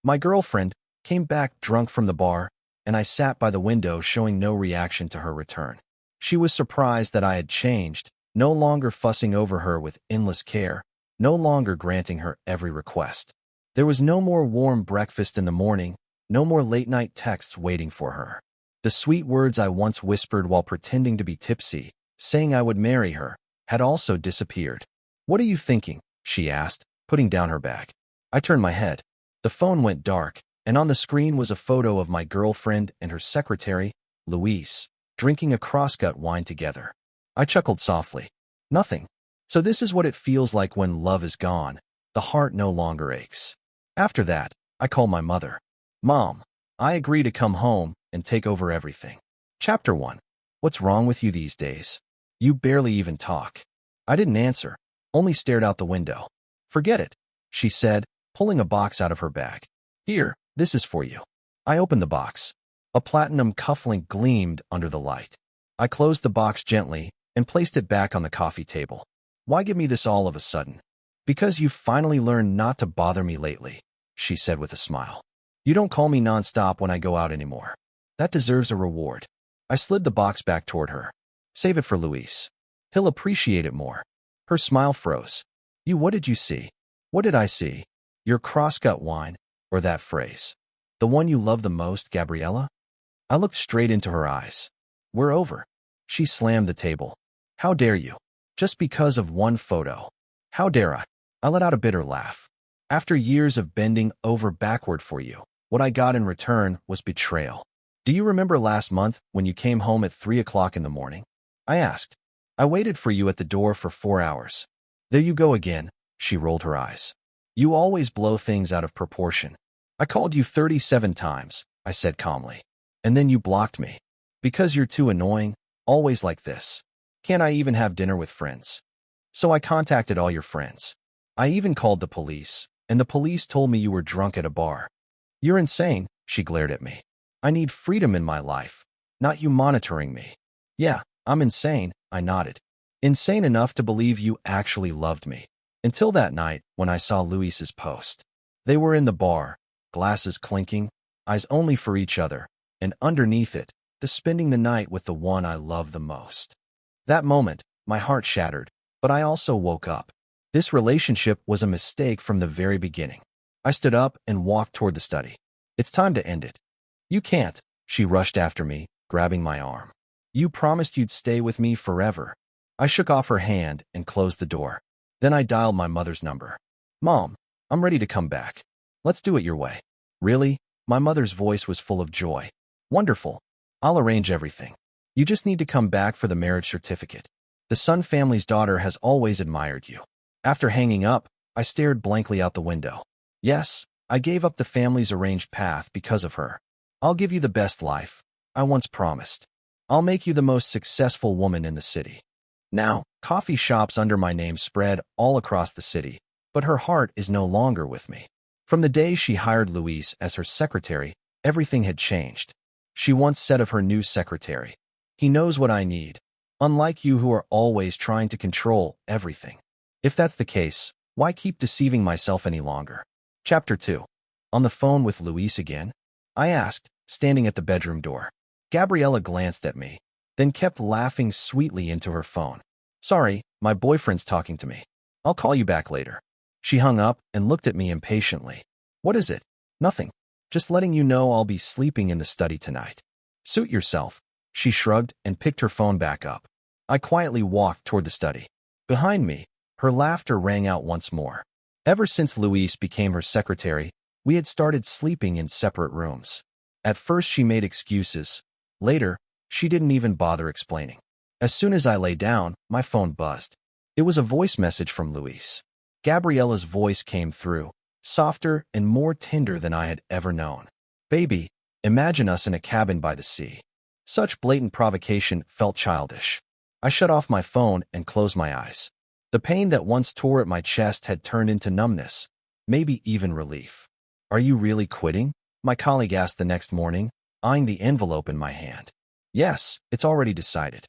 My girlfriend came back drunk from the bar, and I sat by the window showing no reaction to her return. She was surprised that I had changed, no longer fussing over her with endless care, no longer granting her every request. There was no more warm breakfast in the morning, no more late-night texts waiting for her. The sweet words I once whispered while pretending to be tipsy, saying I would marry her, had also disappeared. "What are you thinking?" she asked, putting down her bag. I turned my head. The phone went dark, and on the screen was a photo of my girlfriend and her secretary, Louise, drinking a crosscut wine together. I chuckled softly. Nothing. So this is what it feels like when love is gone. The heart no longer aches. After that, I called my mother. "Mom, I agree to come home and take over everything." Chapter 1. What's wrong with you these days? You barely even talk. I didn't answer, only stared out the window. "Forget it," she said, pulling a box out of her bag. "Here, this is for you." I opened the box. A platinum cufflink gleamed under the light. I closed the box gently and placed it back on the coffee table. "Why give me this all of a sudden?" "Because you've finally learned not to bother me lately," she said with a smile. "You don't call me nonstop when I go out anymore. That deserves a reward." I slid the box back toward her. "Save it for Luis. He'll appreciate it more." Her smile froze. What did you see?" "What did I see? Your crosscut wine, or that phrase. The one you love the most, Gabriella?" I looked straight into her eyes. "We're over." She slammed the table. "How dare you? Just because of one photo. How dare I?" I let out a bitter laugh. "After years of bending over backward for you, what I got in return was betrayal. Do you remember last month when you came home at 3 o'clock in the morning?" I asked. "I waited for you at the door for 4 hours. There you go again," she rolled her eyes. "You always blow things out of proportion." "I called you 37 times, I said calmly. "And then you blocked me. Because you're too annoying, always like this. Can't I even have dinner with friends?" "So I contacted all your friends. I even called the police, and the police told me you were drunk at a bar." "You're insane," she glared at me. "I need freedom in my life, not you monitoring me." "Yeah, I'm insane," I nodded. "Insane enough to believe you actually loved me. Until that night when I saw Luis's post. They were in the bar, glasses clinking, eyes only for each other, and underneath it, the spending the night with the one I love the most. That moment, my heart shattered, but I also woke up. This relationship was a mistake from the very beginning. I stood up and walked toward the study. "It's time to end it." "You can't," she rushed after me, grabbing my arm. "You promised you'd stay with me forever." I shook off her hand and closed the door. Then I dialed my mother's number. "Mom, I'm ready to come back. Let's do it your way." "Really?" My mother's voice was full of joy. "Wonderful. I'll arrange everything. You just need to come back for the marriage certificate. The Sun family's daughter has always admired you." After hanging up, I stared blankly out the window. Yes, I gave up the family's arranged path because of her. "I'll give you the best life," I once promised. "I'll make you the most successful woman in the city." Now, coffee shops under my name spread all across the city, but her heart is no longer with me. From the day she hired Luis as her secretary, everything had changed. She once said of her new secretary, "He knows what I need, unlike you who are always trying to control everything." If that's the case, why keep deceiving myself any longer? Chapter 2. On the phone with Luis again? I asked, standing at the bedroom door. Gabriella glanced at me, then kept laughing sweetly into her phone. "Sorry, my boyfriend's talking to me. I'll call you back later." She hung up and looked at me impatiently. "What is it?" "Nothing. Just letting you know I'll be sleeping in the study tonight." "Suit yourself." She shrugged and picked her phone back up. I quietly walked toward the study. Behind me, her laughter rang out once more. Ever since Luis became her secretary, we had started sleeping in separate rooms. At first she made excuses. Later, she didn't even bother explaining. As soon as I lay down, my phone buzzed. It was a voice message from Luis. Gabriella's voice came through, softer and more tender than I had ever known. "Baby, imagine us in a cabin by the sea." Such blatant provocation felt childish. I shut off my phone and closed my eyes. The pain that once tore at my chest had turned into numbness, maybe even relief. "Are you really quitting?" my colleague asked the next morning, eyeing the envelope in my hand. "Yes, it's already decided."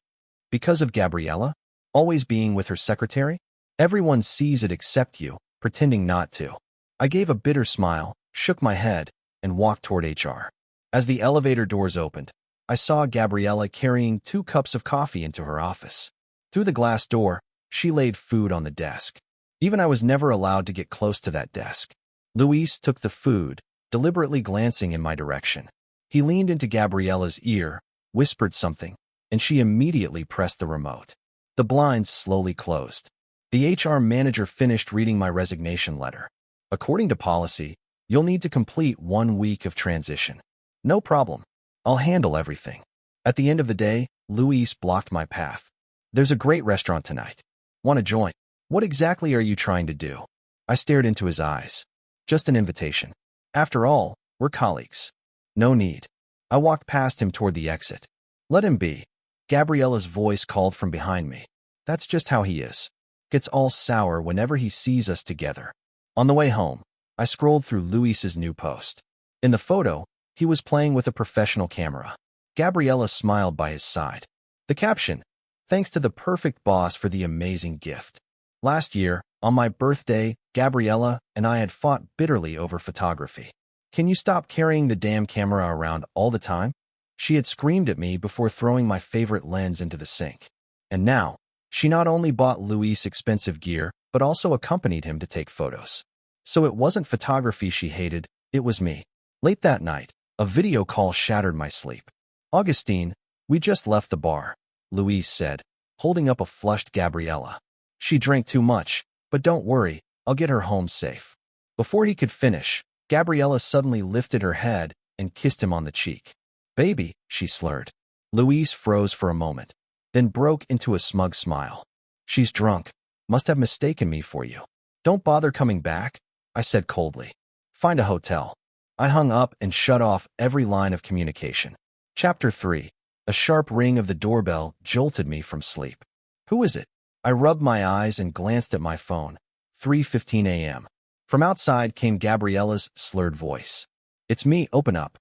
"Because of Gabriella? Always being with her secretary?" "Everyone sees it except you, pretending not to." I gave a bitter smile, shook my head, and walked toward HR. As the elevator doors opened, I saw Gabriella carrying 2 cups of coffee into her office. Through the glass door, she laid food on the desk. Even I was never allowed to get close to that desk. Luis took the food, deliberately glancing in my direction. He leaned into Gabriella's ear, whispered something, and she immediately pressed the remote. The blinds slowly closed. The HR manager finished reading my resignation letter. According to policy, you'll need to complete 1 week of transition. No problem. I'll handle everything. At the end of the day, Luis blocked my path. There's a great restaurant tonight. Want to join? What exactly are you trying to do? I stared into his eyes. Just an invitation. After all, we're colleagues. No need. I walked past him toward the exit. Let him be. Gabriella's voice called from behind me. That's just how he is. Gets all sour whenever he sees us together. On the way home, I scrolled through Luis's new post. In the photo, he was playing with a professional camera. Gabriella smiled by his side. The caption, "Thanks to the perfect boss for the amazing gift." Last year, on my birthday, Gabriella and I had fought bitterly over photography. Can you stop carrying the damn camera around all the time? She had screamed at me before throwing my favorite lens into the sink. And now, she not only bought Luis expensive gear, but also accompanied him to take photos. So it wasn't photography she hated, it was me. Late that night, a video call shattered my sleep. Augustine, we just left the bar, Luis said, holding up a flushed Gabriella. She drank too much, but don't worry, I'll get her home safe. Before he could finish, Gabriella suddenly lifted her head and kissed him on the cheek. Baby, she slurred. Luis froze for a moment, then broke into a smug smile. She's drunk. Must have mistaken me for you. Don't bother coming back, I said coldly. Find a hotel. I hung up and shut off every line of communication. Chapter 3. A sharp ring of the doorbell jolted me from sleep. Who is it? I rubbed my eyes and glanced at my phone. 3:15 a.m. From outside came Gabriella's slurred voice. It's me, open up.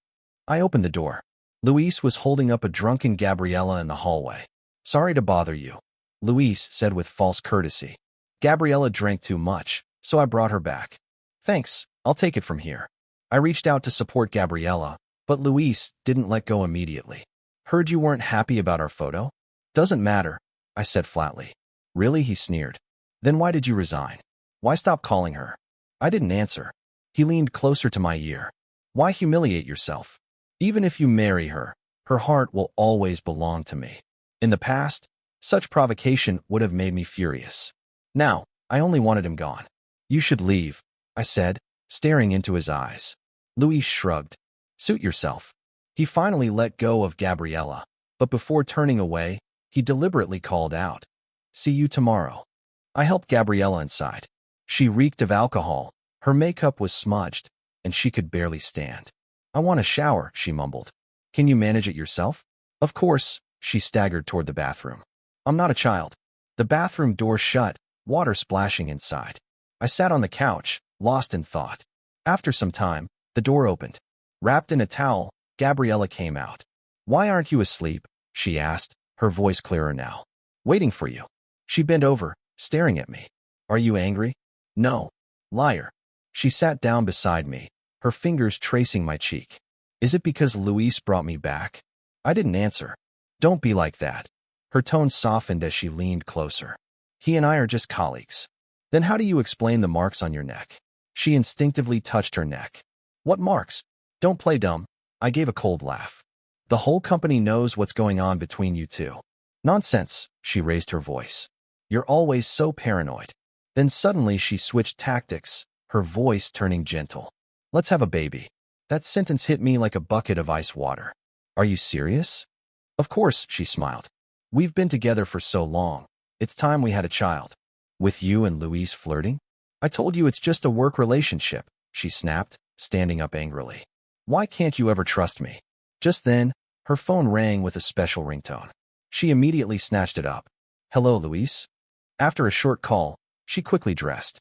I opened the door. Luis was holding up a drunken Gabriella in the hallway. Sorry to bother you, Luis said with false courtesy. Gabriella drank too much, so I brought her back. Thanks, I'll take it from here. I reached out to support Gabriella, but Luis didn't let go immediately. Heard you weren't happy about our photo? Doesn't matter, I said flatly. Really, he sneered. Then why did you resign? Why stop calling her? I didn't answer. He leaned closer to my ear. Why humiliate yourself? Even if you marry her, her heart will always belong to me. In the past, such provocation would have made me furious. Now, I only wanted him gone. You should leave, I said, staring into his eyes. Luis shrugged. Suit yourself. He finally let go of Gabriella, but before turning away, he deliberately called out. See you tomorrow. I helped Gabriella inside. She reeked of alcohol, her makeup was smudged, and she could barely stand. I want a shower, she mumbled. Can you manage it yourself? Of course, she staggered toward the bathroom. I'm not a child. The bathroom door shut, water splashing inside. I sat on the couch, lost in thought. After some time, the door opened. Wrapped in a towel, Gabriella came out. Why aren't you asleep? She asked, her voice clearer now. Waiting for you. She bent over, staring at me. Are you angry? No. Liar. She sat down beside me, her fingers tracing my cheek. Is it because Luis brought me back? I didn't answer. Don't be like that. Her tone softened as she leaned closer. He and I are just colleagues. Then how do you explain the marks on your neck? She instinctively touched her neck. What marks? Don't play dumb. I gave a cold laugh. The whole company knows what's going on between you two. Nonsense, she raised her voice. You're always so paranoid. Then suddenly she switched tactics, her voice turning gentle. Let's have a baby. That sentence hit me like a bucket of ice water. Are you serious? Of course, she smiled. We've been together for so long. It's time we had a child. With you and Luis flirting? I told you it's just a work relationship, she snapped, standing up angrily. Why can't you ever trust me? Just then, her phone rang with a special ringtone. She immediately snatched it up. Hello, Luis? After a short call, she quickly dressed.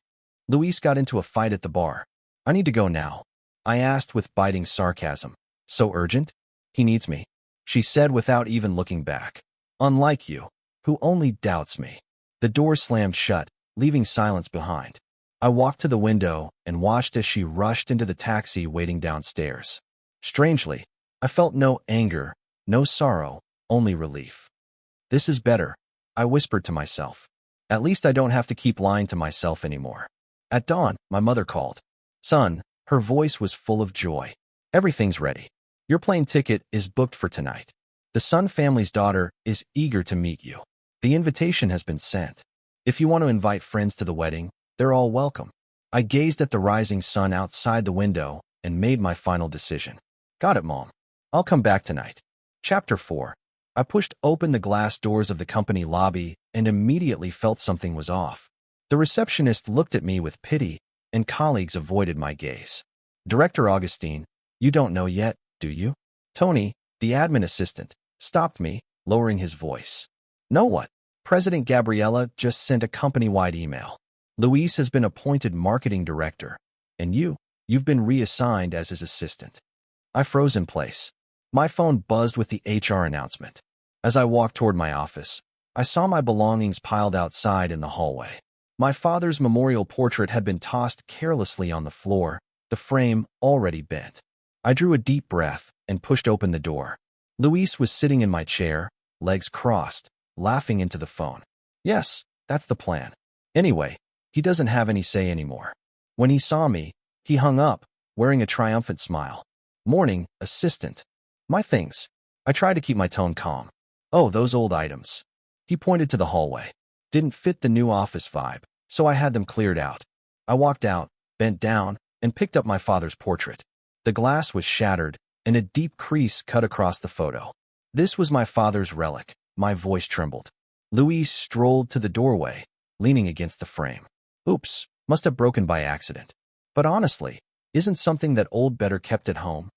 Luis got into a fight at the bar. I need to go now, I asked with biting sarcasm. So urgent? He needs me, she said without even looking back. Unlike you, who only doubts me. The door slammed shut, leaving silence behind. I walked to the window and watched as she rushed into the taxi waiting downstairs. Strangely, I felt no anger, no sorrow, only relief. This is better, I whispered to myself. At least I don't have to keep lying to myself anymore. At dawn, my mother called. Son, her voice was full of joy. Everything's ready. Your plane ticket is booked for tonight. The Sun family's daughter is eager to meet you. The invitation has been sent. If you want to invite friends to the wedding, they're all welcome. I gazed at the rising sun outside the window and made my final decision. Got it, Mom. I'll come back tonight. Chapter 4. I pushed open the glass doors of the company lobby and immediately felt something was off. The receptionist looked at me with pity, and colleagues avoided my gaze. Director Augustine, you don't know yet, do you? Tony, the admin assistant, stopped me, lowering his voice. Know what? President Gabriella just sent a company-wide email. Luis has been appointed marketing director, and you've been reassigned as his assistant. I froze in place. My phone buzzed with the HR announcement. As I walked toward my office, I saw my belongings piled outside in the hallway. My father's memorial portrait had been tossed carelessly on the floor, the frame already bent. I drew a deep breath and pushed open the door. Luis was sitting in my chair, legs crossed, laughing into the phone. Yes, that's the plan. Anyway, he doesn't have any say anymore. When he saw me, he hung up, wearing a triumphant smile. Morning, assistant. My things. I tried to keep my tone calm. Oh, those old items. He pointed to the hallway. Didn't fit the new office vibe, so I had them cleared out. I walked out, bent down, and picked up my father's portrait. The glass was shattered, and a deep crease cut across the photo. This was my father's relic. My voice trembled. Luis strolled to the doorway, leaning against the frame. Oops, must have broken by accident. But honestly, isn't something that old better kept at home?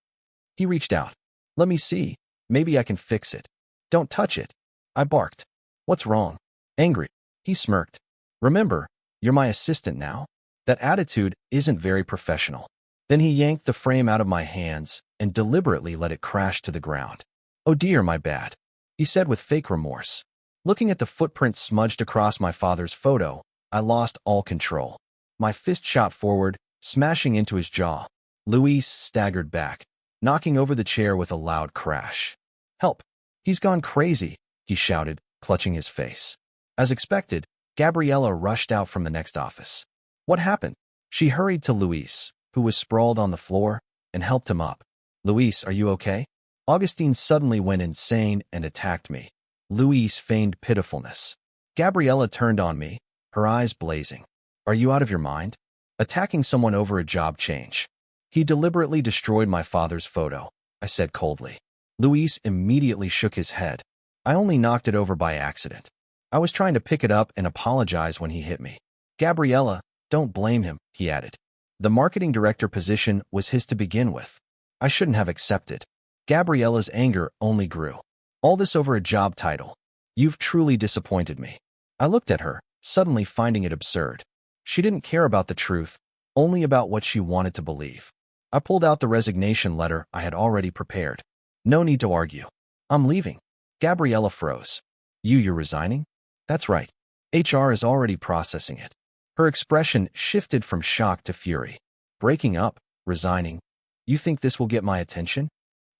He reached out. Let me see. Maybe I can fix it. Don't touch it. I barked. What's wrong? Angry. He smirked. Remember, you're my assistant now. That attitude isn't very professional. Then he yanked the frame out of my hands and deliberately let it crash to the ground. Oh dear, my bad, he said with fake remorse. Looking at the footprint smudged across my father's photo, I lost all control. My fist shot forward, smashing into his jaw. Luis staggered back, knocking over the chair with a loud crash. Help! He's gone crazy, he shouted, clutching his face. As expected, Gabriella rushed out from the next office. What happened? She hurried to Luis, who was sprawled on the floor, and helped him up. Luis, are you okay? Augustine suddenly went insane and attacked me. Luis feigned pitifulness. Gabriella turned on me, her eyes blazing. Are you out of your mind? Attacking someone over a job change. He deliberately destroyed my father's photo, I said coldly. Luis immediately shook his head. I only knocked it over by accident. I was trying to pick it up and apologize when he hit me. Gabriella, don't blame him, he added. The marketing director position was his to begin with. I shouldn't have accepted. Gabriella's anger only grew. All this over a job title. You've truly disappointed me. I looked at her, suddenly finding it absurd. She didn't care about the truth, only about what she wanted to believe. I pulled out the resignation letter I had already prepared. No need to argue. I'm leaving. Gabriella froze. You're resigning? That's right. HR is already processing it. Her expression shifted from shock to fury. Breaking up, resigning. You think this will get my attention?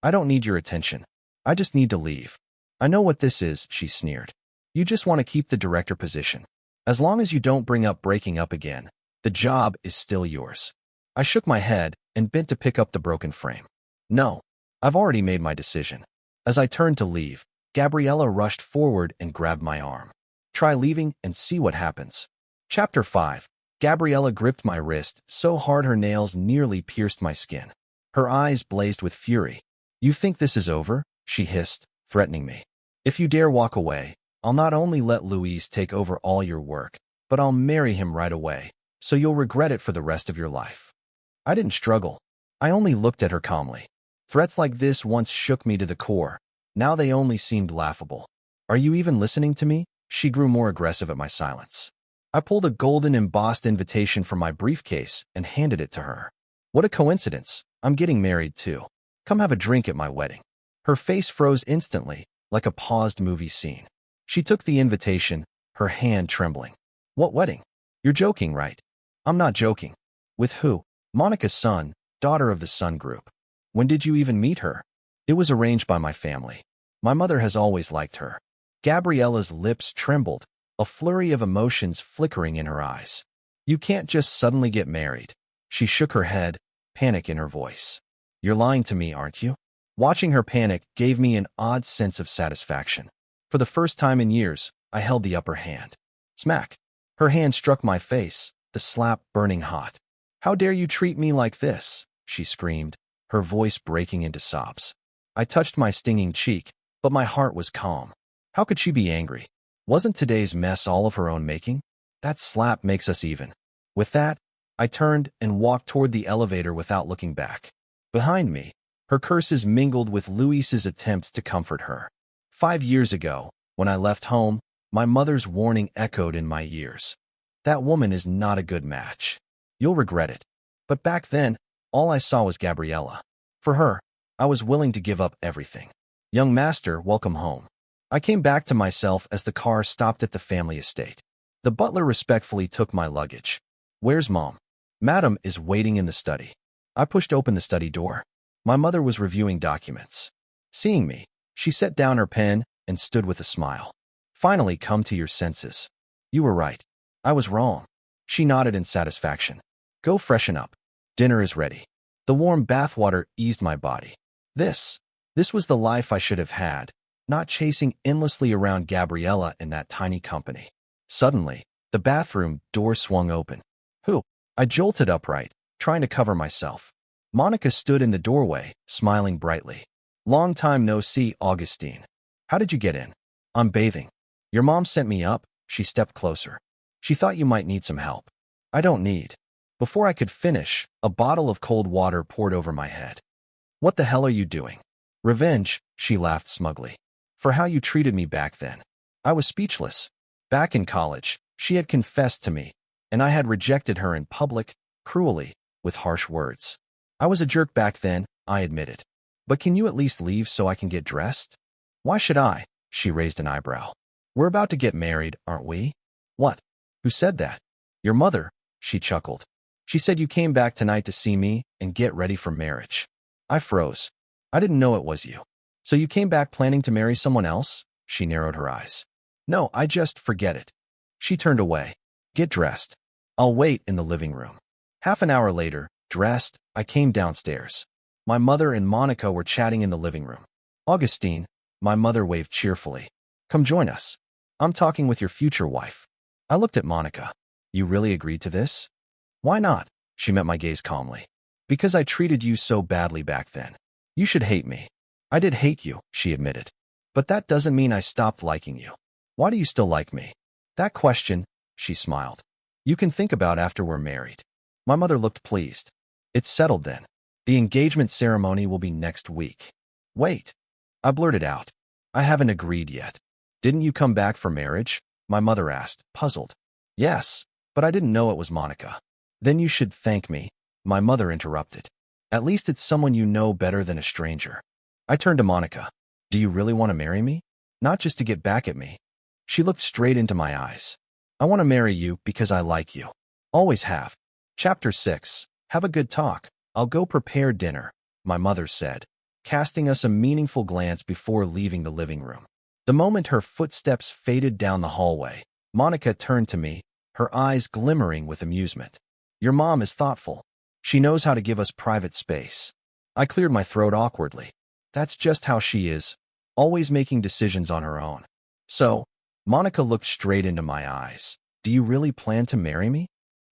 I don't need your attention. I just need to leave. I know what this is, she sneered. You just want to keep the director position. As long as you don't bring up breaking up again, the job is still yours. I shook my head and bent to pick up the broken frame. No, I've already made my decision. As I turned to leave, Gabriella rushed forward and grabbed my arm. Try leaving and see what happens. Chapter 5. Gabriella gripped my wrist so hard her nails nearly pierced my skin. Her eyes blazed with fury. You think this is over? She hissed, threatening me. If you dare walk away, I'll not only let Luis take over all your work, but I'll marry him right away, so you'll regret it for the rest of your life. I didn't struggle. I only looked at her calmly. Threats like this once shook me to the core. Now they only seemed laughable. Are you even listening to me? She grew more aggressive at my silence. I pulled a golden embossed invitation from my briefcase and handed it to her. What a coincidence. I'm getting married too. Come have a drink at my wedding. Her face froze instantly, like a paused movie scene. She took the invitation, her hand trembling. What wedding? You're joking, right? I'm not joking. With who? Monica's son, daughter of the Sun Group. When did you even meet her? It was arranged by my family. My mother has always liked her. Gabriella's lips trembled, a flurry of emotions flickering in her eyes. You can't just suddenly get married. She shook her head, panic in her voice. You're lying to me, aren't you? Watching her panic gave me an odd sense of satisfaction. For the first time in years, I held the upper hand. Smack. Her hand struck my face, the slap burning hot. How dare you treat me like this? She screamed, her voice breaking into sobs. I touched my stinging cheek, but my heart was calm. How could she be angry? Wasn't today's mess all of her own making? That slap makes us even. With that, I turned and walked toward the elevator without looking back. Behind me, her curses mingled with Luis's attempts to comfort her. 5 years ago, when I left home, my mother's warning echoed in my ears. That woman is not a good match. You'll regret it. But back then, all I saw was Gabriella. For her, I was willing to give up everything. Young master, welcome home. I came back to myself as the car stopped at the family estate. The butler respectfully took my luggage. Where's Mom? Madam is waiting in the study. I pushed open the study door. My mother was reviewing documents. Seeing me, she set down her pen and stood with a smile. Finally come to your senses. You were right. I was wrong. She nodded in satisfaction. Go freshen up. Dinner is ready. The warm bathwater eased my body. This was the life I should have had, not chasing endlessly around Gabriella in that tiny company. Suddenly, the bathroom door swung open. Who? I jolted upright, trying to cover myself. Monica stood in the doorway, smiling brightly. Long time no see, Augustine. How did you get in? I'm bathing. Your mom sent me up. She stepped closer. She thought you might need some help. I don't need. Before I could finish, a bottle of cold water poured over my head. What the hell are you doing? Revenge, she laughed smugly. For how you treated me back then. I was speechless. Back in college, she had confessed to me, and I had rejected her in public, cruelly, with harsh words. I was a jerk back then, I admitted. But can you at least leave so I can get dressed? Why should I? She raised an eyebrow. We're about to get married, aren't we? What? Who said that? Your mother, she chuckled. She said you came back tonight to see me and get ready for marriage. I froze. I didn't know it was you. So you came back planning to marry someone else? She narrowed her eyes. No, I just forget it. She turned away. Get dressed. I'll wait in the living room. Half an hour later, dressed, I came downstairs. My mother and Monica were chatting in the living room. Augustine, my mother waved cheerfully. Come join us. I'm talking with your future wife. I looked at Monica. You really agreed to this? Why not? She met my gaze calmly. Because I treated you so badly back then. You should hate me. I did hate you, she admitted. But that doesn't mean I stopped liking you. Why do you still like me? That question, she smiled. You can think about after we're married. My mother looked pleased. It's settled then. The engagement ceremony will be next week. Wait. I blurted out. I haven't agreed yet. Didn't you come back for marriage? My mother asked, puzzled. Yes, but I didn't know it was Monica. Then you should thank me, my mother interrupted. At least it's someone you know better than a stranger. I turned to Monica. Do you really want to marry me? Not just to get back at me. She looked straight into my eyes. I want to marry you because I like you. Always have. Chapter 6. Have a good talk. I'll go prepare dinner, my mother said, casting us a meaningful glance before leaving the living room. The moment her footsteps faded down the hallway, Monica turned to me, her eyes glimmering with amusement. Your mom is thoughtful. She knows how to give us private space. I cleared my throat awkwardly. That's just how she is, always making decisions on her own. So, Monica looked straight into my eyes. Do you really plan to marry me?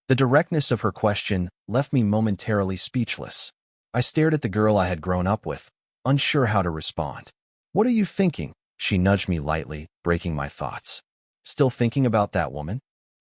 The directness of her question left me momentarily speechless. I stared at the girl I had grown up with, unsure how to respond. What are you thinking? She nudged me lightly, breaking my thoughts. Still thinking about that woman?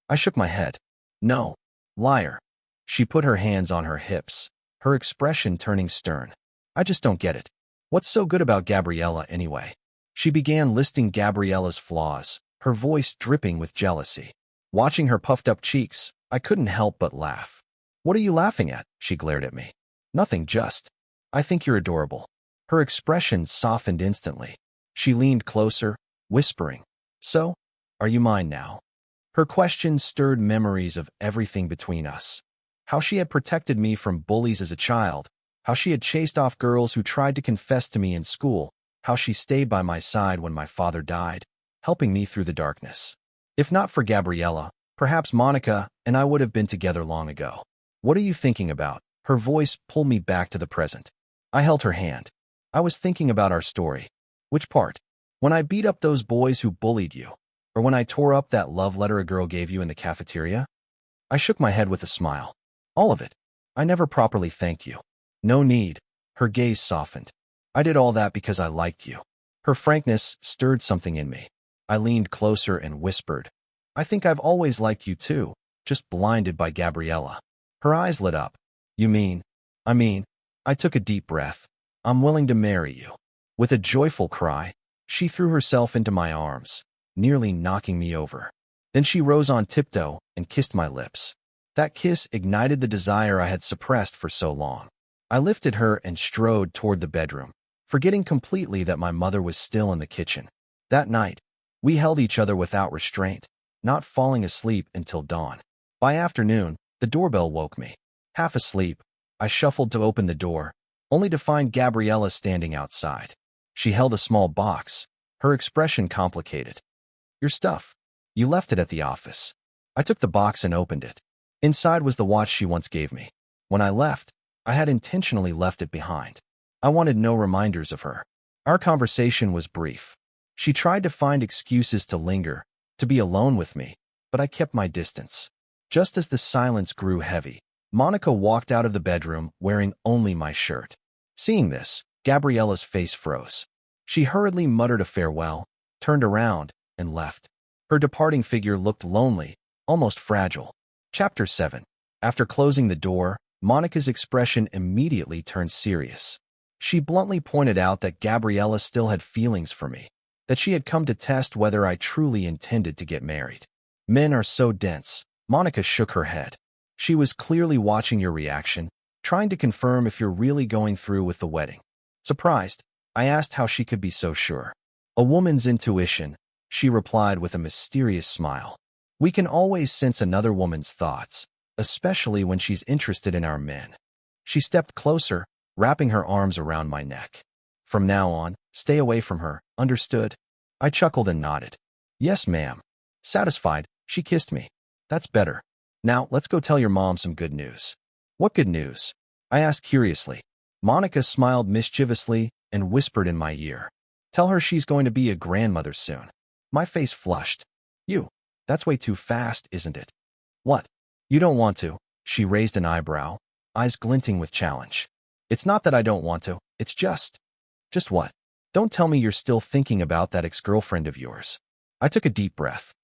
I shook my head. No. Liar. She put her hands on her hips, her expression turning stern. I just don't get it. What's so good about Gabriella anyway? She began listing Gabriella's flaws, her voice dripping with jealousy. Watching her puffed-up cheeks, I couldn't help but laugh. What are you laughing at? She glared at me. Nothing, just. I think you're adorable. Her expression softened instantly. She leaned closer, whispering. So, are you mine now? Her question stirred memories of everything between us. How she had protected me from bullies as a child, how she had chased off girls who tried to confess to me in school, how she stayed by my side when my father died, helping me through the darkness. If not for Gabriella, perhaps Monica and I would have been together long ago. What are you thinking about? Her voice pulled me back to the present. I held her hand. I was thinking about our story. Which part? When I beat up those boys who bullied you? Or when I tore up that love letter a girl gave you in the cafeteria? I shook my head with a smile. All of it. I never properly thanked you. No need. Her gaze softened. I did all that because I liked you. Her frankness stirred something in me. I leaned closer and whispered, I think I've always liked you too, just blinded by Gabriella. Her eyes lit up. You mean? I took a deep breath. I'm willing to marry you. With a joyful cry, she threw herself into my arms, nearly knocking me over. Then she rose on tiptoe and kissed my lips. That kiss ignited the desire I had suppressed for so long. I lifted her and strode toward the bedroom, forgetting completely that my mother was still in the kitchen. That night, we held each other without restraint, not falling asleep until dawn. By afternoon, the doorbell woke me. Half asleep, I shuffled to open the door, only to find Gabriella standing outside. She held a small box, her expression complicated. Your stuff. You left it at the office. I took the box and opened it. Inside was the watch she once gave me. When I left, I had intentionally left it behind. I wanted no reminders of her. Our conversation was brief. She tried to find excuses to linger, to be alone with me, but I kept my distance. Just as the silence grew heavy, Monica walked out of the bedroom wearing only my shirt. Seeing this, Gabriella's face froze. She hurriedly muttered a farewell, turned around, and left. Her departing figure looked lonely, almost fragile. Chapter 7. After closing the door, Monica's expression immediately turned serious. She bluntly pointed out that Gabriella still had feelings for me, that she had come to test whether I truly intended to get married. Men are so dense. Monica shook her head. She was clearly watching your reaction, trying to confirm if you're really going through with the wedding. Surprised, I asked how she could be so sure. A woman's intuition, she replied with a mysterious smile. We can always sense another woman's thoughts, especially when she's interested in our men. She stepped closer, wrapping her arms around my neck. From now on, stay away from her, understood? I chuckled and nodded. Yes, ma'am. Satisfied, she kissed me. That's better. Now, let's go tell your mom some good news. What good news? I asked curiously. Monica smiled mischievously and whispered in my ear. Tell her she's going to be a grandmother soon. My face flushed. That's way too fast, isn't it? What? You don't want to? She raised an eyebrow, eyes glinting with challenge. It's not that I don't want to, it's just... Just what? Don't tell me you're still thinking about that ex-girlfriend of yours. I took a deep breath.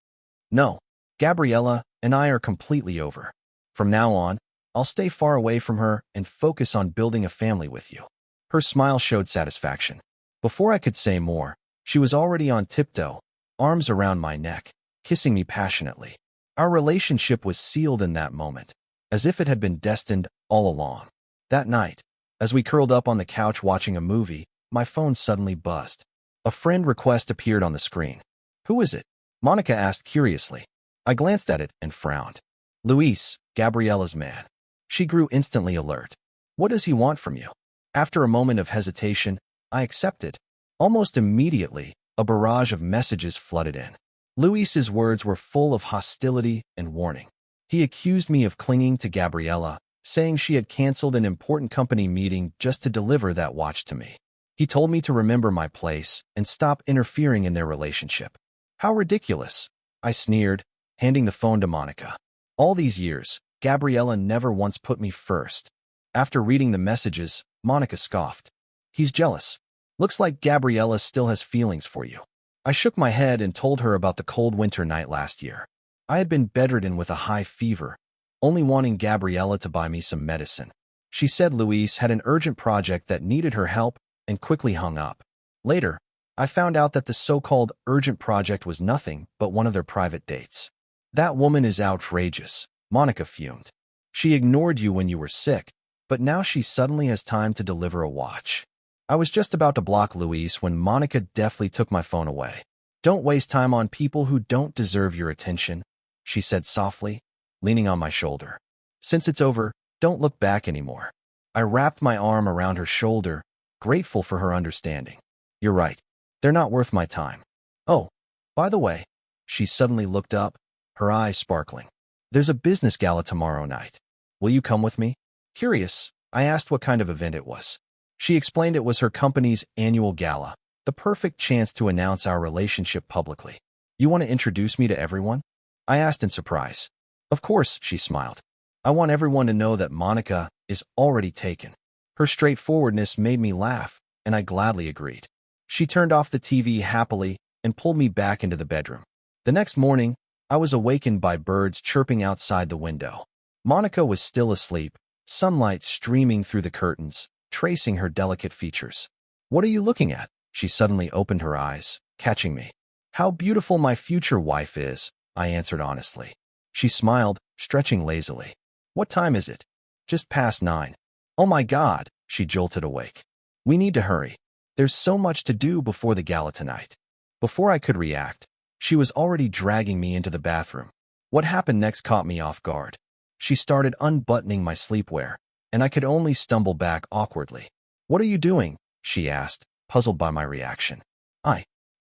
No, Gabriella and I are completely over. From now on, I'll stay far away from her and focus on building a family with you. Her smile showed satisfaction. Before I could say more, she was already on tiptoe, arms around my neck, kissing me passionately. Our relationship was sealed in that moment, as if it had been destined all along. That night, as we curled up on the couch watching a movie, my phone suddenly buzzed. A friend request appeared on the screen. Who is it? Monica asked curiously. I glanced at it and frowned. Luis, Gabriella's man. She grew instantly alert. What does he want from you? After a moment of hesitation, I accepted. Almost immediately, a barrage of messages flooded in. Luis's words were full of hostility and warning. He accused me of clinging to Gabriella, saying she had canceled an important company meeting just to deliver that watch to me. He told me to remember my place and stop interfering in their relationship. How ridiculous, I sneered, handing the phone to Monica. All these years, Gabriella never once put me first. After reading the messages, Monica scoffed. He's jealous. Looks like Gabriella still has feelings for you. I shook my head and told her about the cold winter night last year. I had been bedridden with a high fever, only wanting Gabriella to buy me some medicine. She said Luis had an urgent project that needed her help and quickly hung up. Later, I found out that the so-called urgent project was nothing but one of their private dates. That woman is outrageous, Monica fumed. She ignored you when you were sick, but now she suddenly has time to deliver a watch. I was just about to block Luis when Monica deftly took my phone away. Don't waste time on people who don't deserve your attention. she said softly, leaning on my shoulder. Since it's over, don't look back anymore. I wrapped my arm around her shoulder, grateful for her understanding. You're right. They're not worth my time. Oh, by the way, she suddenly looked up, her eyes sparkling. There's a business gala tomorrow night. Will you come with me? Curious, I asked what kind of event it was. She explained it was her company's annual gala, the perfect chance to announce our relationship publicly. You want to introduce me to everyone? I asked in surprise. Of course, she smiled. I want everyone to know that Monica is already taken. Her straightforwardness made me laugh, and I gladly agreed. She turned off the TV happily and pulled me back into the bedroom. The next morning, I was awakened by birds chirping outside the window. Monica was still asleep, sunlight streaming through the curtains, tracing her delicate features. What are you looking at? She suddenly opened her eyes, catching me. How beautiful my future wife is, I answered honestly. She smiled, stretching lazily. What time is it? Just past 9. Oh my God, she jolted awake. We need to hurry. There's so much to do before the gala tonight. Before I could react, she was already dragging me into the bathroom. What happened next caught me off guard. She started unbuttoning my sleepwear, and I could only stumble back awkwardly. What are you doing? She asked, puzzled by my reaction.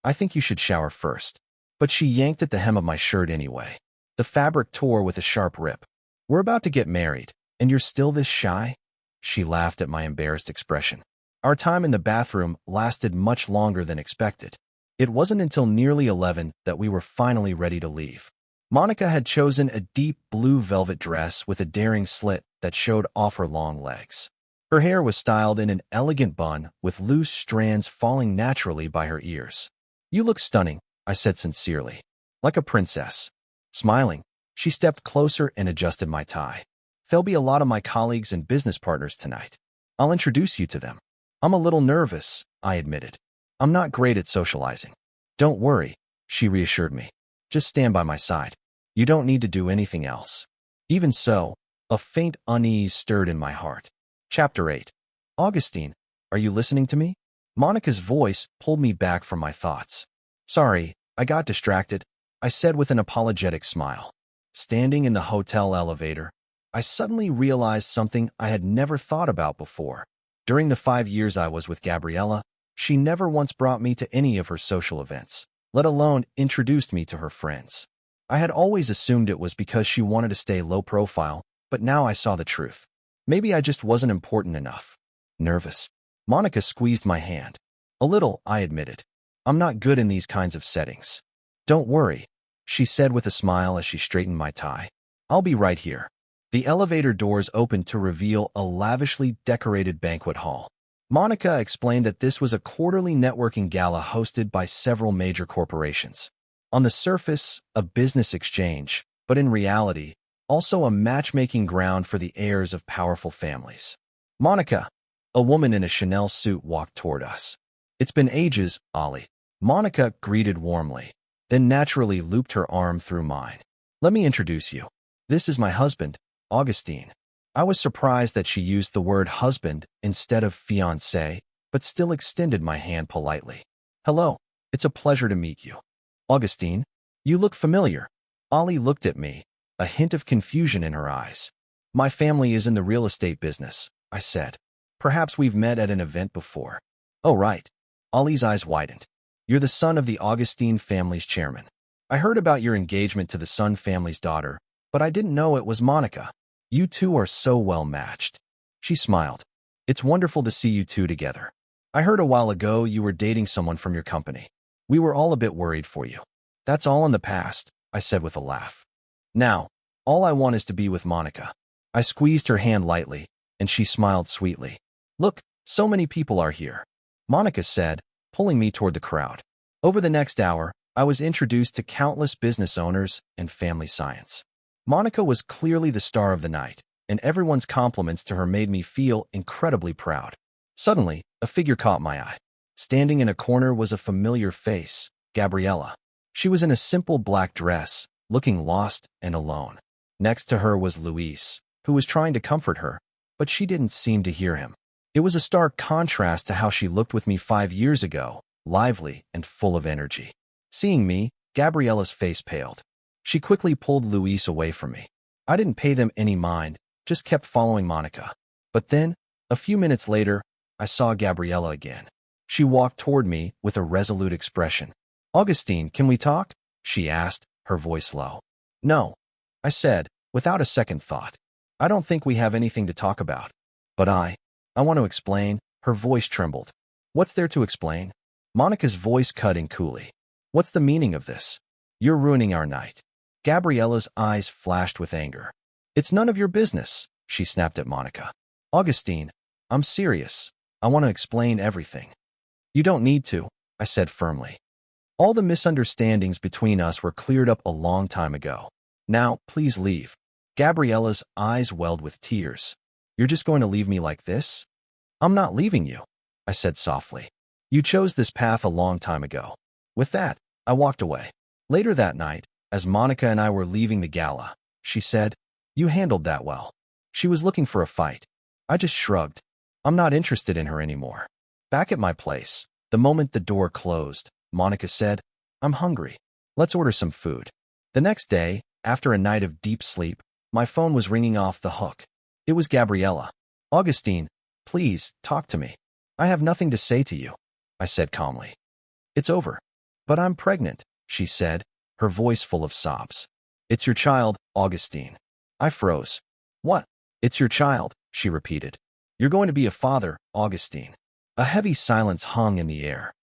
I think you should shower first. But she yanked at the hem of my shirt anyway. The fabric tore with a sharp rip. We're about to get married, and you're still this shy? She laughed at my embarrassed expression. Our time in the bathroom lasted much longer than expected. It wasn't until nearly 11 that we were finally ready to leave. Monica had chosen a deep blue velvet dress with a daring slit that showed off her long legs. Her hair was styled in an elegant bun with loose strands falling naturally by her ears. You look stunning, I said sincerely. Like a princess. Smiling, she stepped closer and adjusted my tie. There'll be a lot of my colleagues and business partners tonight. I'll introduce you to them. I'm a little nervous, I admitted. I'm not great at socializing. Don't worry, she reassured me. Just stand by my side. You don't need to do anything else. Even so, a faint unease stirred in my heart. Chapter 8. Augustine, are you listening to me? Monica's voice pulled me back from my thoughts. Sorry, I got distracted, I said with an apologetic smile. Standing in the hotel elevator, I suddenly realized something I had never thought about before. During the 5 years I was with Gabriella, she never once brought me to any of her social events, let alone introduced me to her friends. I had always assumed it was because she wanted to stay low profile, but now I saw the truth. Maybe I just wasn't important enough. Nervous. Monica squeezed my hand. A little, I admitted. I'm not good in these kinds of settings. Don't worry, she said with a smile as she straightened my tie. I'll be right here. The elevator doors opened to reveal a lavishly decorated banquet hall. Monica explained that this was a quarterly networking gala hosted by several major corporations. On the surface, a business exchange, but in reality, also a matchmaking ground for the heirs of powerful families. Monica, a woman in a Chanel suit, walked toward us. It's been ages, Ollie. Monica greeted warmly, then naturally looped her arm through mine. Let me introduce you. This is my husband, Augustine. I was surprised that she used the word husband instead of fiancé, but still extended my hand politely. Hello, it's a pleasure to meet you. Augustine, you look familiar. Ollie looked at me, a hint of confusion in her eyes. My family is in the real estate business, I said. Perhaps we've met at an event before. Oh, right. Ollie's eyes widened. You're the son of the Augustine family's chairman. I heard about your engagement to the Sun family's daughter, but I didn't know it was Monica. You two are so well matched. She smiled. It's wonderful to see you two together. I heard a while ago you were dating someone from your company. We were all a bit worried for you. That's all in the past, I said with a laugh. Now, all I want is to be with Monica. I squeezed her hand lightly, and she smiled sweetly. Look, so many people are here, Monica said, pulling me toward the crowd. Over the next hour, I was introduced to countless business owners and family science. Monica was clearly the star of the night, and everyone's compliments to her made me feel incredibly proud. Suddenly, a figure caught my eye. Standing in a corner was a familiar face, Gabriella. She was in a simple black dress, looking lost and alone. Next to her was Luis, who was trying to comfort her, but she didn't seem to hear him. It was a stark contrast to how she looked with me 5 years ago, lively and full of energy. Seeing me, Gabriella's face paled. She quickly pulled Luis away from me. I didn't pay them any mind, just kept following Monica. But then, a few minutes later, I saw Gabriella again. She walked toward me with a resolute expression. "Augustine, can we talk?" she asked, her voice low. "No," I said, without a second thought. "I don't think we have anything to talk about." "But I want to explain." Her voice trembled. "What's there to explain?" Monica's voice cut in coolly. "What's the meaning of this? You're ruining our night." Gabriella's eyes flashed with anger. "It's none of your business," she snapped at Monica. "Augustine, I'm serious. I want to explain everything." "You don't need to," I said firmly. "All the misunderstandings between us were cleared up a long time ago. Now, please leave." Gabriella's eyes welled with tears. "You're just going to leave me like this?" "I'm not leaving you," I said softly. "You chose this path a long time ago." With that, I walked away. Later that night, as Monica and I were leaving the gala, she said, "You handled that well." She was looking for a fight. I just shrugged. I'm not interested in her anymore. Back at my place, the moment the door closed, Monica said, "I'm hungry. Let's order some food." The next day, after a night of deep sleep, my phone was ringing off the hook. It was Gabriella. "Augustine, please, talk to me. I have nothing to say to you," I said calmly. "It's over." "But I'm pregnant," she said, her voice full of sobs. "It's your child, Augustine." I froze. "What? It's your child," she repeated. "You're going to be a father, Augustine." A heavy silence hung in the air.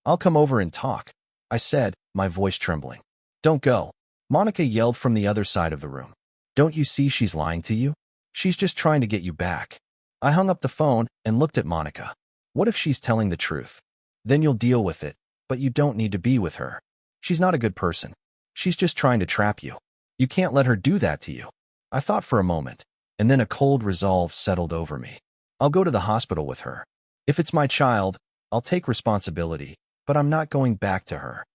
I'll come over and talk," I said, my voice trembling. "Don't go," Monica yelled from the other side of the room. "Don't you see she's lying to you? She's just trying to get you back." I hung up the phone and looked at Monica. "What if she's telling the truth? Then you'll deal with it, but you don't need to be with her. She's not a good person. She's just trying to trap you. You can't let her do that to you." I thought for a moment, and then a cold resolve settled over me. I'll go to the hospital with her. If it's my child, I'll take responsibility, but I'm not going back to her.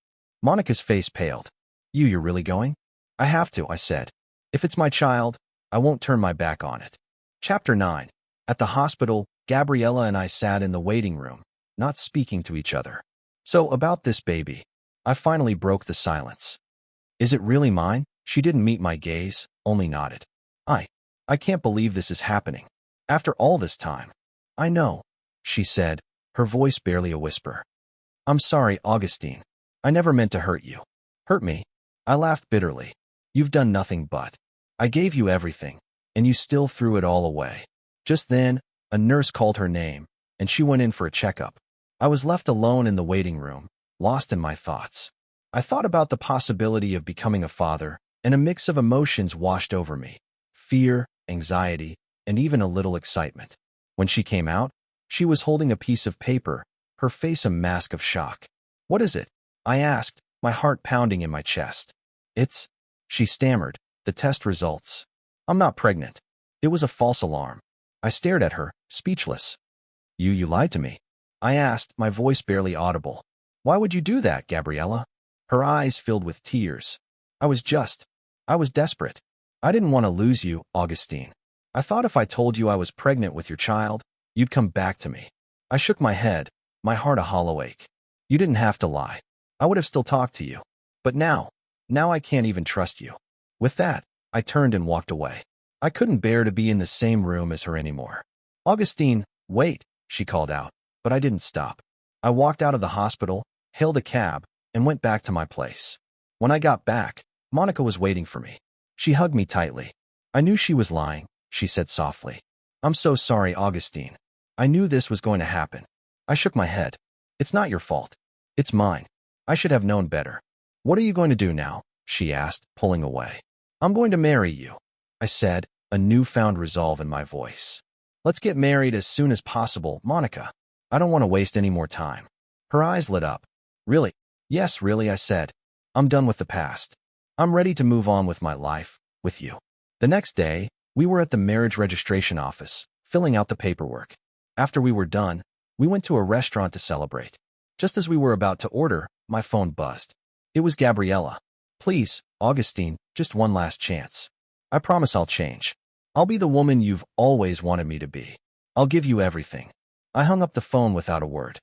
Monica's face paled. You're really going?" "I have to," I said. "If it's my child, I won't turn my back on it." Chapter 9. At the hospital, Gabriella and I sat in the waiting room, not speaking to each other. "So, about this baby." I finally broke the silence. "Is it really mine?" She didn't meet my gaze, only nodded. I can't believe this is happening. After all this time." "I know," she said, her voice barely a whisper. "I'm sorry, Augustine. I never meant to hurt you." "Hurt me?" I laughed bitterly. "You've done nothing but. I gave you everything, and you still threw it all away." Just then, a nurse called her name, and she went in for a checkup. I was left alone in the waiting room, lost in my thoughts. I thought about the possibility of becoming a father, and a mix of emotions washed over me. Fear, anxiety, and even a little excitement. When she came out, she was holding a piece of paper, her face a mask of shock. "What is it?" I asked, my heart pounding in my chest. "It's," she stammered, "the test results. I'm not pregnant." It was a false alarm. I stared at her, speechless. You lied to me?" I asked, my voice barely audible. "Why would you do that, Gabriella?" Her eyes filled with tears. I was desperate. I didn't want to lose you, Augustine. I thought if I told you I was pregnant with your child, you'd come back to me." I shook my head, my heart a hollow ache. "You didn't have to lie. I would have still talked to you. But now I can't even trust you." With that, I turned and walked away. I couldn't bear to be in the same room as her anymore. "Augustine, wait," she called out, but I didn't stop. I walked out of the hospital, hailed a cab, and went back to my place. When I got back, Monica was waiting for me. She hugged me tightly. "I knew she was lying," she said softly. "I'm so sorry, Augustine. I knew this was going to happen." I shook my head. "It's not your fault. It's mine. I should have known better." "What are you going to do now?" she asked, pulling away. "I'm going to marry you," I said, a newfound resolve in my voice. "Let's get married as soon as possible, Monica. I don't want to waste any more time." Her eyes lit up. "Really?" "Yes, really," I said. "I'm done with the past. I'm ready to move on with my life, with you." The next day, we were at the marriage registration office, filling out the paperwork. After we were done, we went to a restaurant to celebrate. Just as we were about to order, my phone buzzed. It was Gabriella. "Please, Augustine, just one last chance. I promise I'll change. I'll be the woman you've always wanted me to be. I'll give you everything." I hung up the phone without a word.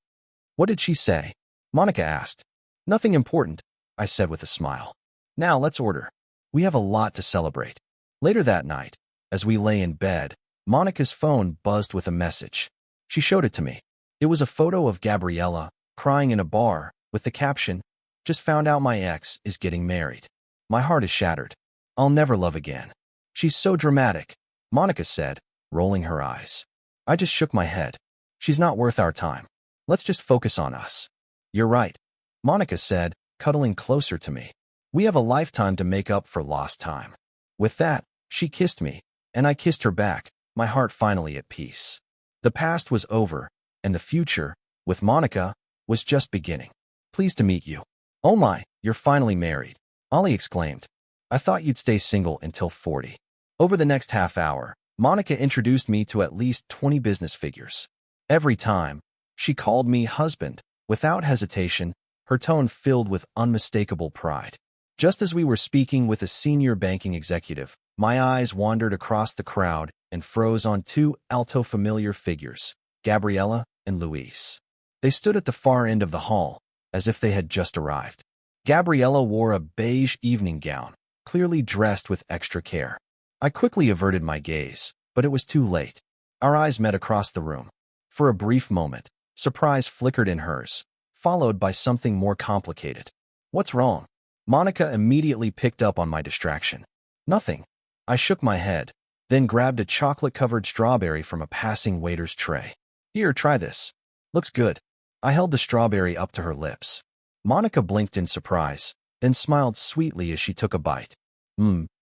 "What did she say?" Monica asked. "Nothing important," I said with a smile. Now let's order. We have a lot to celebrate. Later that night, as we lay in bed, Monica's phone buzzed with a message. She showed it to me. It was a photo of Gabriella crying in a bar with the caption, "Just found out my ex is getting married. My heart is shattered. I'll never love again." "She's so dramatic," Monica said, rolling her eyes. I just shook my head. "She's not worth our time. Let's just focus on us." "You're right," Monica said, cuddling closer to me. "We have a lifetime to make up for lost time." With that, she kissed me, and I kissed her back, my heart finally at peace. The past was over, and the future, with Monica, was just beginning. "Pleased to meet you." "Oh my, you're finally married," Ollie exclaimed. "I thought you'd stay single until 40. Over the next half hour, Monica introduced me to at least 20 business figures. Every time, she called me husband, without hesitation, her tone filled with unmistakable pride. Just as we were speaking with a senior banking executive, my eyes wandered across the crowd and froze on two alto familiar figures, Gabriella and Luis. They stood at the far end of the hall, as if they had just arrived. Gabriella wore a beige evening gown, clearly dressed with extra care. I quickly averted my gaze, but it was too late. Our eyes met across the room. For a brief moment, surprise flickered in hers, followed by something more complicated. "What's wrong?" Monica immediately picked up on my distraction. "Nothing." I shook my head, then grabbed a chocolate-covered strawberry from a passing waiter's tray. "Here, try this. Looks good." I held the strawberry up to her lips. Monica blinked in surprise, then smiled sweetly as she took a bite.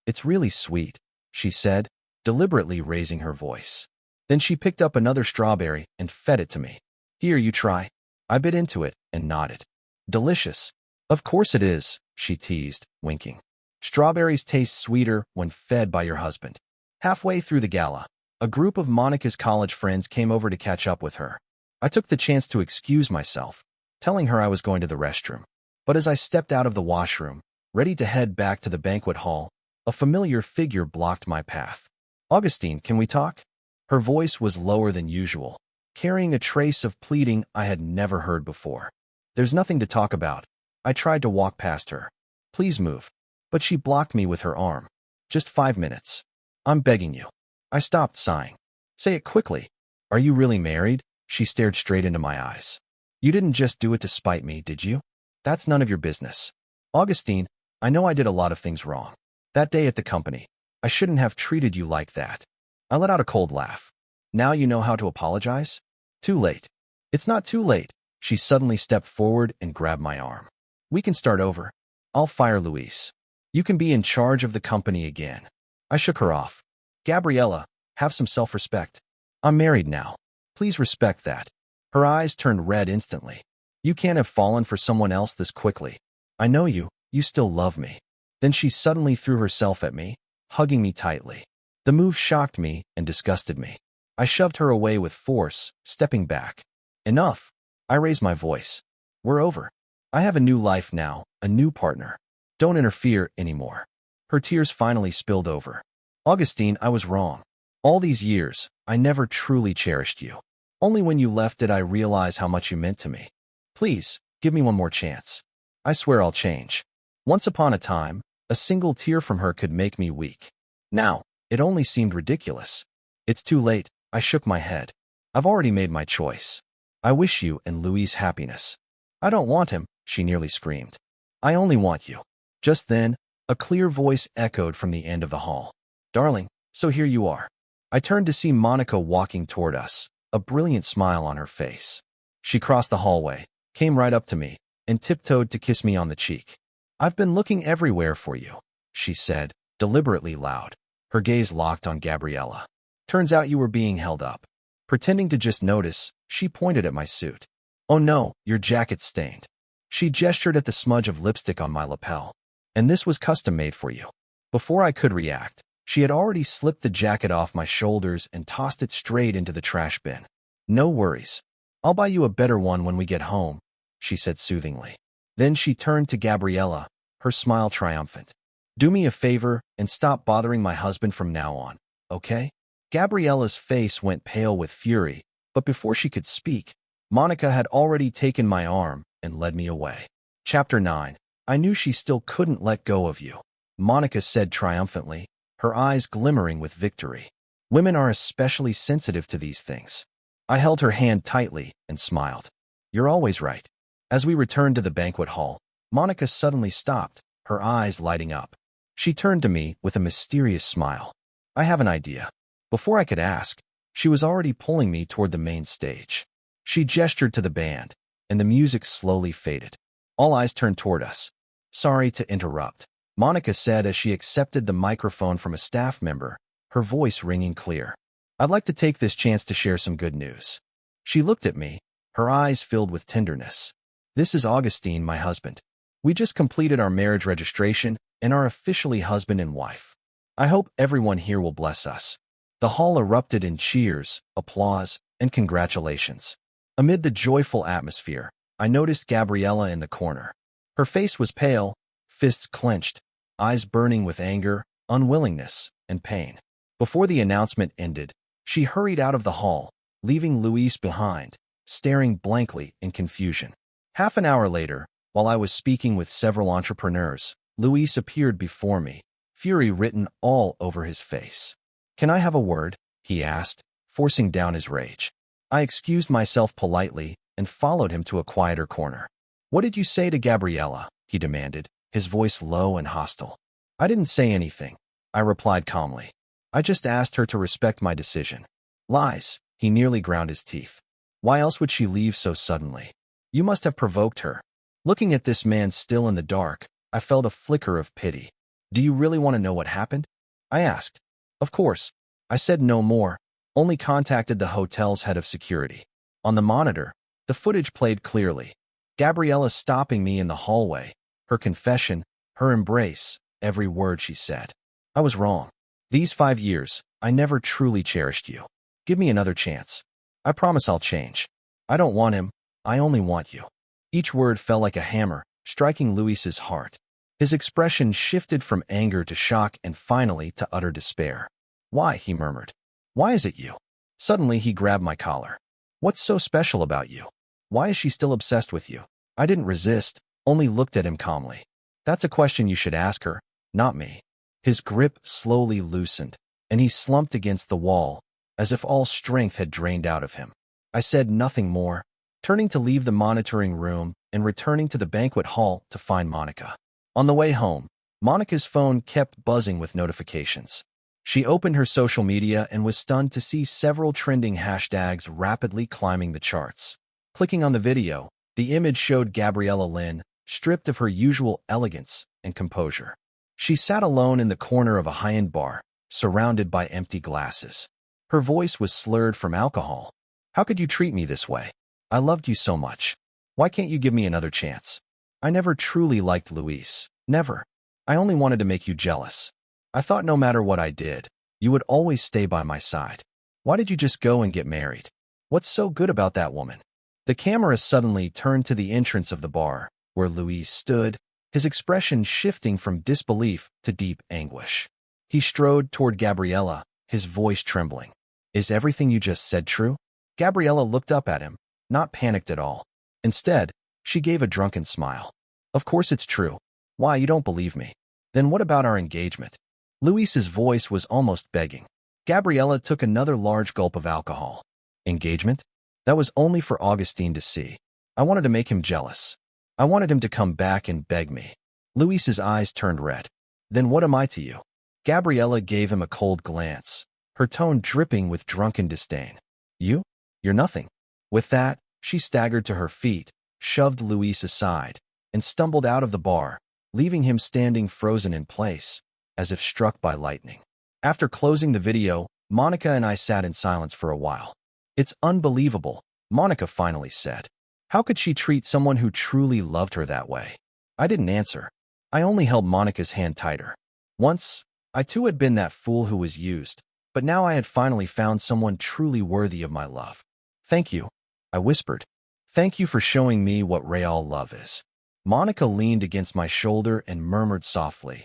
It's really sweet," she said, deliberately raising her voice. Then she picked up another strawberry and fed it to me. "Here, you try." I bit into it and nodded. "Delicious." "Of course it is," she teased, winking. "Strawberries taste sweeter when fed by your husband." Halfway through the gala, a group of Monica's college friends came over to catch up with her. I took the chance to excuse myself, telling her I was going to the restroom. But as I stepped out of the washroom, ready to head back to the banquet hall, a familiar figure blocked my path. "Augustine, can we talk?" Her voice was lower than usual, carrying a trace of pleading I had never heard before. "There's nothing to talk about." I tried to walk past her. "Please move." But she blocked me with her arm. "Just 5 minutes. I'm begging you." I stopped, sighing. "Say it quickly. Are you really married?" She stared straight into my eyes. "You didn't just do it to spite me, did you?" "That's none of your business." "Augustine, I know I did a lot of things wrong. That day at the company, I shouldn't have treated you like that." I let out a cold laugh. "Now you know how to apologize?" "Too late." "It's not too late." She suddenly stepped forward and grabbed my arm. "We can start over. I'll fire Luis. You can be in charge of the company again." I shook her off. "Gabriella, have some self-respect. I'm married now. Please respect that." Her eyes turned red instantly. "You can't have fallen for someone else this quickly. I know you. You still love me." Then she suddenly threw herself at me, hugging me tightly. The move shocked me and disgusted me. I shoved her away with force, stepping back. "Enough." I raised my voice. "We're over. I have a new life now, a new partner. Don't interfere anymore." Her tears finally spilled over. "Augustine, I was wrong. All these years, I never truly cherished you. Only when you left did I realize how much you meant to me. Please, give me one more chance. I swear I'll change." Once upon a time, a single tear from her could make me weak. Now, it only seemed ridiculous. "It's too late." I shook my head. "I've already made my choice. I wish you and Louis happiness." "I don't want him," she nearly screamed. "I only want you." Just then, a clear voice echoed from the end of the hall. "Darling, so here you are." I turned to see Monica walking toward us, a brilliant smile on her face. She crossed the hallway, came right up to me, and tiptoed to kiss me on the cheek. "I've been looking everywhere for you," she said, deliberately loud. Her gaze locked on Gabriella. "Turns out you were being held up." Pretending to just notice, she pointed at my suit. "Oh no, your jacket's stained." She gestured at the smudge of lipstick on my lapel. "And this was custom made for you." Before I could react, she had already slipped the jacket off my shoulders and tossed it straight into the trash bin. "No worries. I'll buy you a better one when we get home," she said soothingly. Then she turned to Gabriella, her smile triumphant. "Do me a favor and stop bothering my husband from now on, okay?" Gabriella's face went pale with fury, but before she could speak, Monica had already taken my arm and led me away. Chapter 9. I knew she still couldn't let go of you, Monica said triumphantly, her eyes glimmering with victory. Women are especially sensitive to these things. I held her hand tightly and smiled. You're always right. As we returned to the banquet hall, Monica suddenly stopped, her eyes lighting up. She turned to me with a mysterious smile. I have an idea. Before I could ask, she was already pulling me toward the main stage. She gestured to the band, and the music slowly faded. All eyes turned toward us. Sorry to interrupt, Monica said as she accepted the microphone from a staff member, her voice ringing clear. I'd like to take this chance to share some good news. She looked at me, her eyes filled with tenderness. This is Augustine, my husband. We just completed our marriage registration and are officially husband and wife. I hope everyone here will bless us. The hall erupted in cheers, applause, and congratulations. Amid the joyful atmosphere, I noticed Gabriella in the corner. Her face was pale, fists clenched, eyes burning with anger, unwillingness, and pain. Before the announcement ended, she hurried out of the hall, leaving Luis behind, staring blankly in confusion. Half an hour later, while I was speaking with several entrepreneurs, Luis appeared before me, fury written all over his face. Can I have a word? He asked, forcing down his rage. I excused myself politely and followed him to a quieter corner. What did you say to Gabriella? He demanded, his voice low and hostile. I didn't say anything, I replied calmly. I just asked her to respect my decision. Lies, he nearly ground his teeth. Why else would she leave so suddenly? You must have provoked her. Looking at this man still in the dark, I felt a flicker of pity. Do you really want to know what happened? I asked. Of course. I said no more, only contacted the hotel's head of security. On the monitor, the footage played clearly. Gabriella stopping me in the hallway, her confession, her embrace, every word she said. I was wrong. These 5 years, I never truly cherished you. Give me another chance. I promise I'll change. I don't want him, I only want you. Each word fell like a hammer, striking Luis's heart. His expression shifted from anger to shock and finally to utter despair. Why? He murmured. Why is it you? Suddenly he grabbed my collar. What's so special about you? Why is she still obsessed with you? I didn't resist, only looked at him calmly. That's a question you should ask her, not me. His grip slowly loosened, and he slumped against the wall, as if all strength had drained out of him. I said nothing more, turning to leave the monitoring room and returning to the banquet hall to find Monica. On the way home, Monica's phone kept buzzing with notifications. She opened her social media and was stunned to see several trending hashtags rapidly climbing the charts. Clicking on the video, the image showed Gabriella Lynn, stripped of her usual elegance and composure. She sat alone in the corner of a high-end bar, surrounded by empty glasses. Her voice was slurred from alcohol. How could you treat me this way? I loved you so much. Why can't you give me another chance? I never truly liked Luis. Never. I only wanted to make you jealous. I thought no matter what I did, you would always stay by my side. Why did you just go and get married? What's so good about that woman? The camera suddenly turned to the entrance of the bar, where Luis stood, his expression shifting from disbelief to deep anguish. He strode toward Gabriella, his voice trembling. Is everything you just said true? Gabriella looked up at him, not panicked at all. Instead, she gave a drunken smile. Of course it's true. Why, you don't believe me? Then what about our engagement? Luis's voice was almost begging. Gabriella took another large gulp of alcohol. Engagement? That was only for Augustine to see. I wanted to make him jealous. I wanted him to come back and beg me. Luis's eyes turned red. Then what am I to you? Gabriella gave him a cold glance, her tone dripping with drunken disdain. You? You're nothing. With that, she staggered to her feet, shoved Luis aside, and stumbled out of the bar, leaving him standing frozen in place, as if struck by lightning. After closing the video, Monica and I sat in silence for a while. It's unbelievable, Monica finally said. How could she treat someone who truly loved her that way? I didn't answer. I only held Monica's hand tighter. Once, I too had been that fool who was used, but now I had finally found someone truly worthy of my love. Thank you, I whispered. Thank you for showing me what real love is. Monica leaned against my shoulder and murmured softly,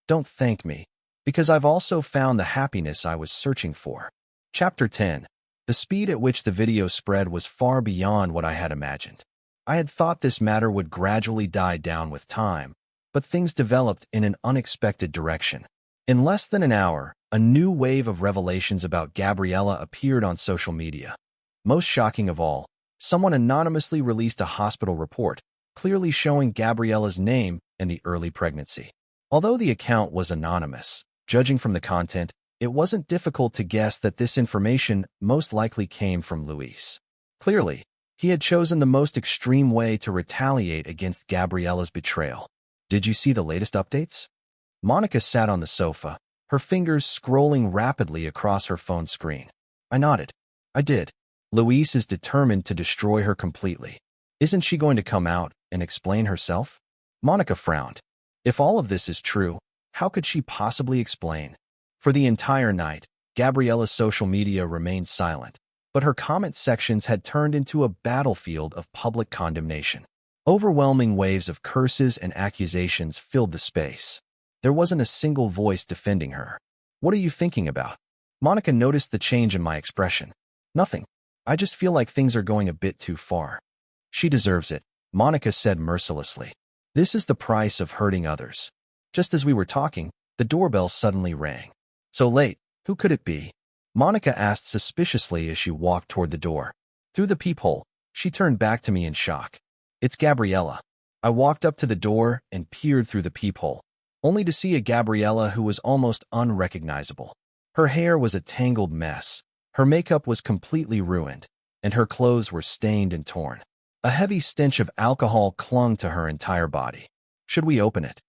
Don't thank me, because I've also found the happiness I was searching for. Chapter 10. The speed at which the video spread was far beyond what I had imagined. I had thought this matter would gradually die down with time, but things developed in an unexpected direction. In less than an hour, a new wave of revelations about Gabriella appeared on social media. Most shocking of all, someone anonymously released a hospital report, clearly showing Gabriella's name and the early pregnancy. Although the account was anonymous, judging from the content, it wasn't difficult to guess that this information most likely came from Luis. Clearly, he had chosen the most extreme way to retaliate against Gabriella's betrayal. Did you see the latest updates? Monica sat on the sofa, her fingers scrolling rapidly across her phone screen. I nodded. I did. Luis is determined to destroy her completely. Isn't she going to come out and explain herself? Monica frowned. If all of this is true, how could she possibly explain? For the entire night, Gabriella's social media remained silent, but her comment sections had turned into a battlefield of public condemnation. Overwhelming waves of curses and accusations filled the space. There wasn't a single voice defending her. What are you thinking about? Monica noticed the change in my expression. Nothing. I just feel like things are going a bit too far. She deserves it, Monica said mercilessly. This is the price of hurting others. Just as we were talking, the doorbell suddenly rang. So late, who could it be? Monica asked suspiciously as she walked toward the door. Through the peephole, she turned back to me in shock. It's Gabriella. I walked up to the door and peered through the peephole, only to see a Gabriella who was almost unrecognizable. Her hair was a tangled mess, her makeup was completely ruined, and her clothes were stained and torn. A heavy stench of alcohol clung to her entire body. Should we open it?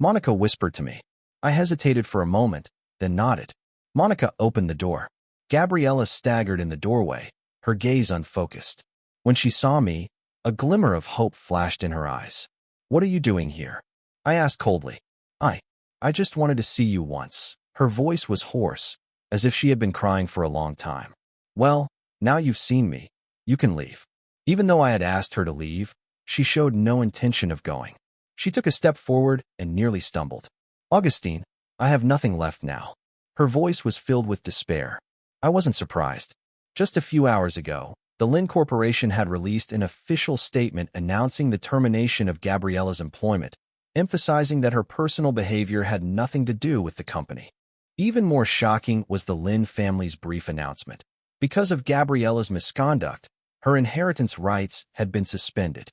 Monica whispered to me. I hesitated for a moment, then nodded. Monica opened the door. Gabriella staggered in the doorway, her gaze unfocused. When she saw me, a glimmer of hope flashed in her eyes. What are you doing here? I asked coldly. I just wanted to see you once. Her voice was hoarse, as if she had been crying for a long time. Well, now you've seen me. You can leave. Even though I had asked her to leave, she showed no intention of going. She took a step forward and nearly stumbled. Augustine, I have nothing left now. Her voice was filled with despair. I wasn't surprised. Just a few hours ago, the Lin Corporation had released an official statement announcing the termination of Gabriella's employment, emphasizing that her personal behavior had nothing to do with the company. Even more shocking was the Lin family's brief announcement. Because of Gabriella's misconduct, her inheritance rights had been suspended.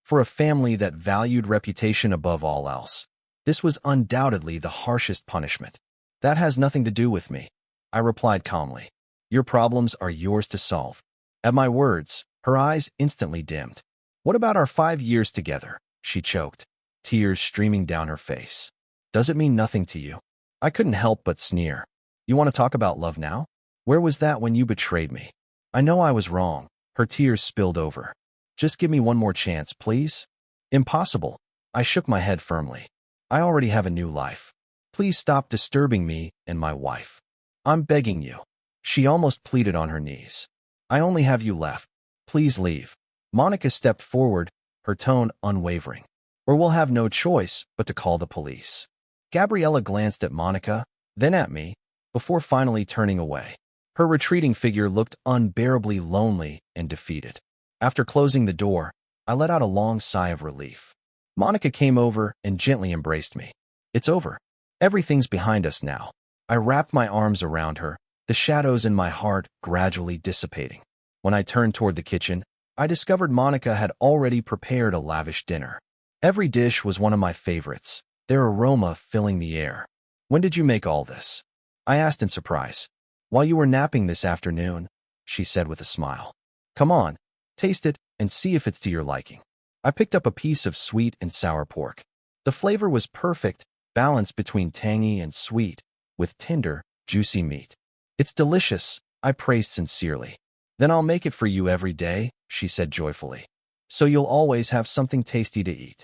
For a family that valued reputation above all else, this was undoubtedly the harshest punishment. That has nothing to do with me, I replied calmly. Your problems are yours to solve. At my words, her eyes instantly dimmed. What about our 5 years together? She choked, tears streaming down her face. Does it mean nothing to you? I couldn't help but sneer. You want to talk about love now? Where was that when you betrayed me? I know I was wrong. Her tears spilled over. Just give me one more chance, please. Impossible. I shook my head firmly. I already have a new life. Please stop disturbing me and my wife. I'm begging you. She almost pleaded on her knees. I only have you left. Please leave. Monica stepped forward, her tone unwavering. Or we'll have no choice but to call the police. Gabriella glanced at Monica, then at me, before finally turning away. Her retreating figure looked unbearably lonely and defeated. After closing the door, I let out a long sigh of relief. Monica came over and gently embraced me. It's over. Everything's behind us now. I wrapped my arms around her, the shadows in my heart gradually dissipating. When I turned toward the kitchen, I discovered Monica had already prepared a lavish dinner. Every dish was one of my favorites, their aroma filling the air. When did you make all this? I asked in surprise. While you were napping this afternoon, she said with a smile. Come on, taste it and see if it's to your liking. I picked up a piece of sweet and sour pork. The flavor was perfect, balanced between tangy and sweet, with tender, juicy meat. It's delicious, I praised sincerely. Then I'll make it for you every day, she said joyfully. So you'll always have something tasty to eat.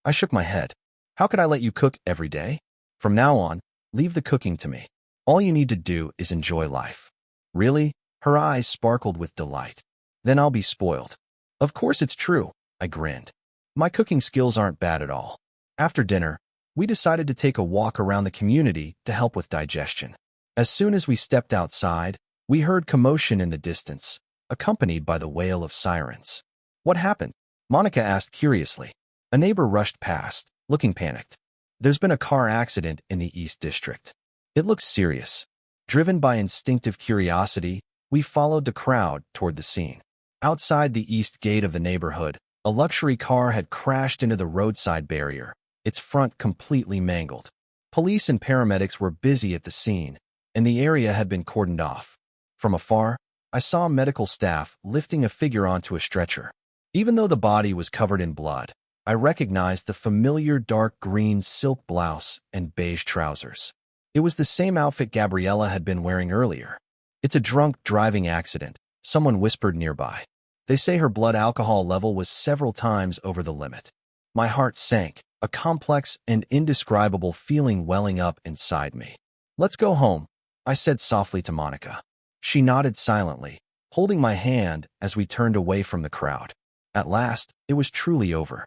I shook my head. How could I let you cook every day? From now on, leave the cooking to me. All you need to do is enjoy life. Really? Her eyes sparkled with delight. Then I'll be spoiled. Of course it's true, I grinned. My cooking skills aren't bad at all. After dinner, we decided to take a walk around the community to help with digestion. As soon as we stepped outside, we heard commotion in the distance, accompanied by the wail of sirens. What happened? Monica asked curiously. A neighbor rushed past, looking panicked. There's been a car accident in the East District. It looks serious. Driven by instinctive curiosity, we followed the crowd toward the scene. Outside the east gate of the neighborhood, a luxury car had crashed into the roadside barrier, its front completely mangled. Police and paramedics were busy at the scene, and the area had been cordoned off. From afar, I saw medical staff lifting a figure onto a stretcher. Even though the body was covered in blood, I recognized the familiar dark green silk blouse and beige trousers. It was the same outfit Gabriella had been wearing earlier. "It's a drunk driving accident," someone whispered nearby. "They say her blood alcohol level was several times over the limit." My heart sank, a complex and indescribable feeling welling up inside me. "Let's go home," I said softly to Monica. She nodded silently, holding my hand as we turned away from the crowd. At last, it was truly over.